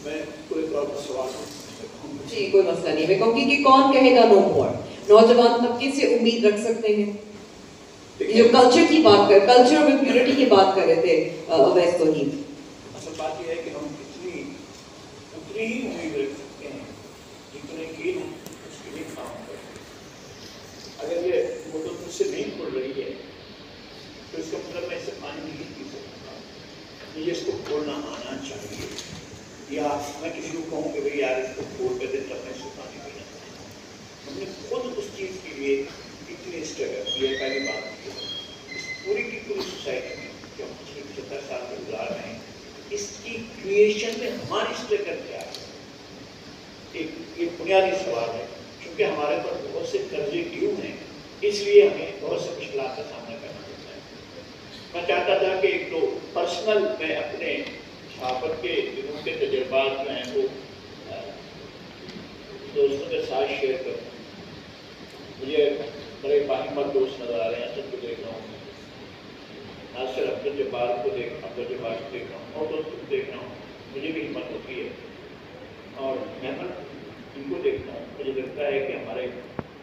میں کوئی پراپر سوال جی کوئی مسئلہ نہیں. میں کہوں گی کہ کون کہے گا نو مور؟ نوجوان طبقے سے امید رکھ سکتے ہیں؟ جو کلچر کی بات کر، کلچر ود یونٹی کی بات کر رہے تھے اویس توحید. اصل بات یہ ہے کہ ہم اتنی ہی امید رکھ سکتے ہیں جتنے کی ہم اس کے لیے کام کریں. اگر یہ بوتل مجھ سے نہیں کھل رہی ہے تو اس کا مطلب میں اس سے پانی نہیں پی سکتا. مجھے اس کو کھولنا آنا چاہیے، یا میں کسی کو کہوں کہ بھائی یار اس کو کھول کر دے تب میں اس کو پانی پینا چاہیے. ہم نے خود اس چیز کے لیے اتنی اسٹرگل کی ہے. پہلی بات کی اس پوری کی پوری سوسائٹی میں جو ہم پچھلے 75 سال میں گزار رہے ہیں، اس کی کریشن میں ہماری اسٹرگل کیا ہے؟ ایک بنیادی سوال ہے. چونکہ ہمارے پر بہت سے قرضے ڈیو ہیں، اس لیے ہمیں بہت سے مشکلات کا سامنا کرنا پڑتا ہے. میں چاہتا تھا کہ ایک تو پرسنل میں اپنے صحافت کے دنوں کے تجربات جو ہیں وہ دوستوں کے ساتھ شیئر کروں. مجھے بڑے باہمت دوست نظر آ رہے ہیں. سب کو دیکھ رہا ہوں، ناصر عبد الجبار کو دیکھ رہا ہوں اور دوستوں کو دیکھ رہا ہوں. مجھے بھی ہمت ہوتی ہے اور محنت ان کو دیکھتا ہوں. مجھے لگتا ہے کہ ہمارے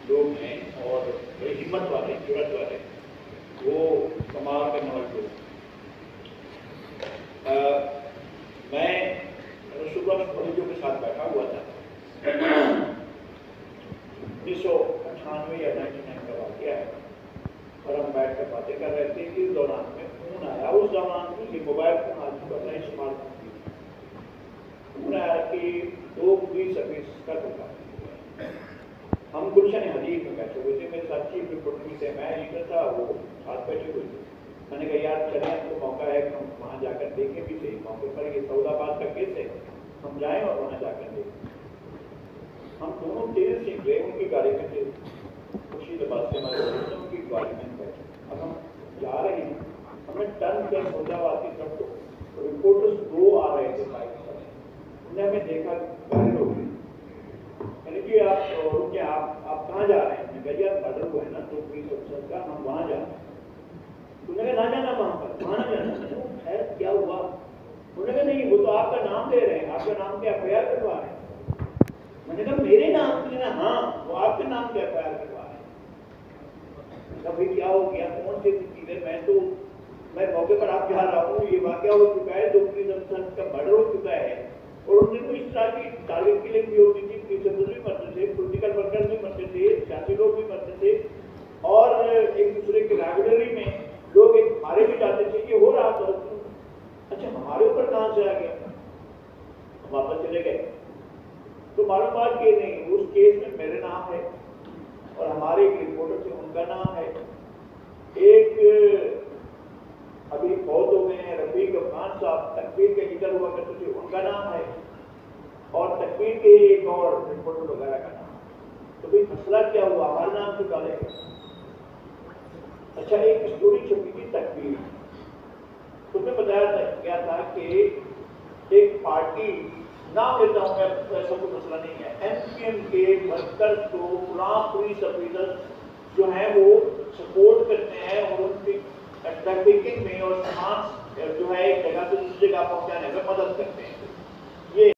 لوگ ہیں اور بڑی ہمت والے، جرأت والے، وہ کمال کرنے والے لوگ. میں صبح کالجوں کے ساتھ بیٹھا ہوا تھا. 1998 یا 99 کا واقعہ ہے اور ہم بیٹھ کر باتیں کر رہے تھے کہ اس دوران میں فون آیا. اس زمان میں یہ موبائل فون آج کل نہیں استعمال کرتی. فون آیا کہ 2 پولیس سروس کا دھوکہ. ہم گلشن حدیث میں بیٹھے ہوئے تھے. میرے ساتھ چیف رپورٹر تھے، میں ایڈیٹر تھا، وہ ساتھ بیٹھے ہوئے تھے. میں نے کہا یار چلیں تو موقع ہے کہ ہم وہاں جا کر دیکھیں بھی صحیح. موقع پر یہ سعود آباد کا کیس ہے، ہم جائیں اور وہاں جا کر دیکھیں. ہم دونوں تیز سیکھ گئے. ان کی گاڑی میں تھے، خورشید عباس سے ہمارے دوست ہیں، ان کی گاڑی میں بیٹھے. اب ہم جا رہے ہیں، ہمیں ٹرن کیا سعود آباد کی طرف تو رپورٹرز 2 آ رہے تھے بائک پر. انہوں نے ہمیں دیکھا گاڑی روک لی. میں نے کہ آپ کہاں جا رہے ہیں؟ میں نے کہا یار آڈر ہوا ہے نا 2 پولیس افسر کا، ہم وہاں جا رہے ہیں. انہوں نے کہا نہ جانا وہاں پر، وہاں نہ جانا. خیر کیا ہوا؟ انہوں نے کہا نہیں وہ تو آپ کا نام لے رہے ہیں، آپ کا نام کیا FIR کروا رہے ہیں. میں نے کہا میرے نام سے نا؟ ہاں وہ آپ کے نام سے FIR کروا رہے ہیں. کبھی کیا ہو گیا؟ کون سی چیزیں؟ میں موقع پر آپ جا رہا ہوں، یہ واقعہ ہو چکا ہے، 2 پولیس افسر کا مرڈر ہو چکا ہے اور ان دنوں اس طرح کی ٹارگیٹ کی بھی ہوتی تھی. پولیس افسر بھی مرتے تھے، پولیٹیکل ورکر بھی مرتے تھے، سیاسی لوگ بھی مرتے تھے اور ایک دوسرے کی رائیولری میں لوگ ایک مارے بھی جاتے تھے. یہ ہو رہا تھا. اچھا ہمارے اوپر کہاں سے آ گیا؟ ہم واپس چلے گئے تو معلومات یہ نہیں. اس کیس میں میرے نام ہے اور ہمارے ایک رپورٹر سے ان کا نام ہے. ایک ابھی فوت ہو گئے ہیں رفیق افغان صاحب، تکبیر کے لیڈر ہوا کرتے تھے، ان کا نام ہے اور تکبیر کے ایک اور رپورٹر وغیرہ کا نام. تو بھائی مسئلہ کیا ہوا؟ ہمارا نام کیوں ڈالے گا؟ اچھا ایک اسٹوری چھپی تھی تکبیر، اس میں بتایا گیا تھا کہ ایک پارٹی، نام لیتا ہوں میں، ایسا کوئی مسئلہ نہیں ہے، MPM کے ورکرز کو فلاں پولیس افیسر جو ہیں وہ سپورٹ کرتے ہیں اور ان کی ٹریفکنگ میں اور سامان جو ہے ایک جگہ سے دوسری جگہ پہنچانے میں مدد کرتے ہیں.